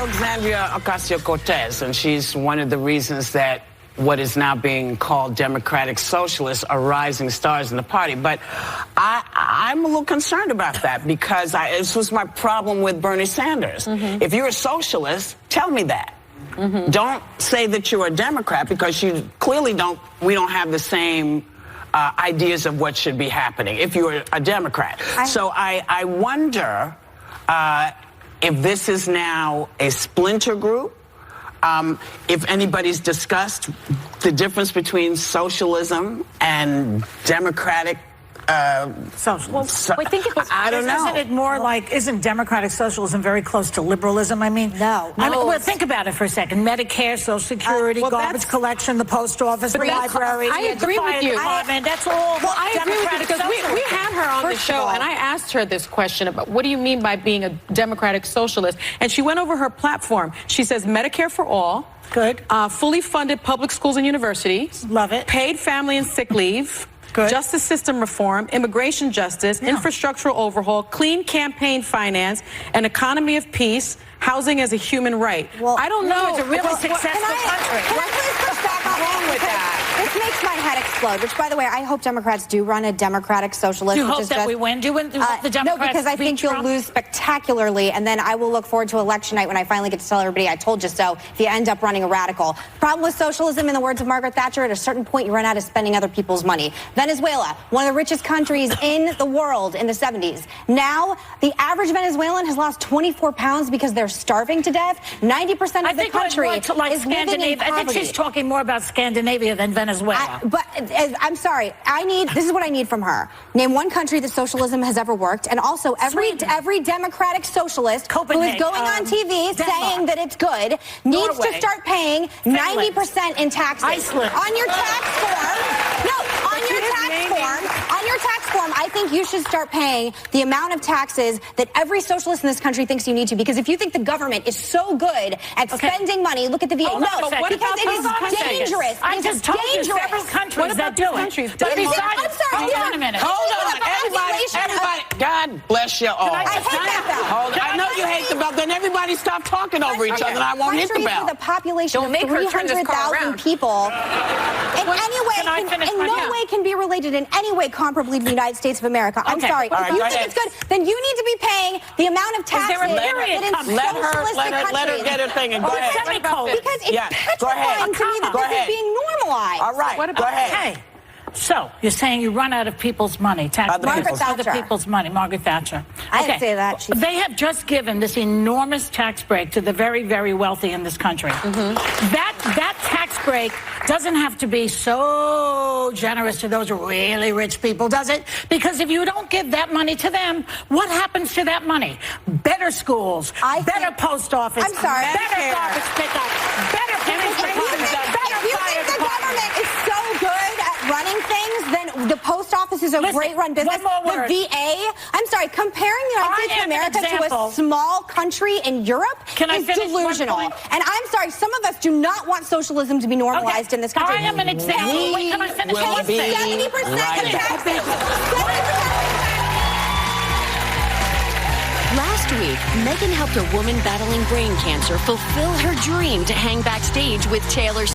Alexandria Ocasio-Cortez, and she's one of the reasons that what is now being called Democratic Socialists are rising stars in the party. But I'm a little concerned about that because this was my problem with Bernie Sanders. If you're a socialist, tell me that. Don't say that you're a Democrat because you clearly we don't have the same ideas of what should be happening if you're a Democrat. So I wonder if this is now a splinter group. If anybody's discussed the difference between socialism and democratic socialism. I don't know. Isn't it more like, isn't democratic socialism very close to liberalism? I mean, no. Well, think about it for a second. Medicare, Social Security, garbage collection, the post office, the library. I agree with you. That's all. Well, I agree with you because we had her on the show, and I asked her this question about what do you mean by being a democratic socialist? And she went over her platform. She says Medicare for all. Good. Fully funded public schools and universities. Love it. Paid family and sick leave. Good. Justice system reform, immigration justice, infrastructural overhaul, clean campaign finance, an economy of peace, housing as a human right. Well, I don't know. It's a really successful country. Can I please push back on wrong with that? This makes my head explode, which, by the way, I hope Democrats do run a democratic socialist. Do you hope that we win? Do you win the Democrats? No, because I think you'll Trump? lose spectacularly, and then I will look forward to election night when I finally get to tell everybody I told you so if you end up running a radical. Problem with socialism, in the words of Margaret Thatcher, at a certain point you run out of spending other people's money. Venezuela, one of the richest countries in the world in the 70s. Now, the average Venezuelan has lost 24 pounds because they're starving to death. 90% of the country is living in poverty. I think she's talking more about Scandinavia than Venezuela. But I'm sorry. This is what I need from her. Name one country that socialism has ever worked, and also every democratic socialist who is going on TV saying that it's good needs to start paying 90% in taxes. Iceland. On your tax form. No, on your tax form. On your tax form, I think you should start paying the amount of taxes that every socialist in this country thinks you need to. Because if you think the government is so good at spending money, look at the VA. Because it is dangerous. I just told you several countries that do it. But besides, I'm sorry. hold on a minute. Hold on, everybody. God bless you all. I hate that bell. I know you hate the bell. Then everybody stop talking over each other, and I won't hit the bell. With a population of 300,000 people, in no way can be related in any way comparably to the United States of America. I'm sorry. If you think it's good, then you need to be paying the amount of taxes that in socialistic countries. Let her get her thing and go ahead. Because it's petrifying to me that this is being normalized. All right, go ahead. Okay. So, you're saying you run out of people's money, other people's money, Margaret Thatcher. I didn't say that. They have just given this enormous tax break to the very, very wealthy in this country. That tax break doesn't have to be so generous to those really rich people, does it? Because if you don't give that money to them, what happens to that money? Better schools, better post office, I'm sorry. better garbage pickup, better If you think the government is so good at running things, then the post office is a great run business. One more word. The VA, I'm sorry, comparing the United States of America to a small country in Europe is delusional. And I'm sorry, some of us do not want socialism to be normalized in this country. I am an example. Wait, can I finish? 70% of taxes. 70%. Last week, Meghan helped a woman battling brain cancer fulfill her dream to hang backstage with Taylor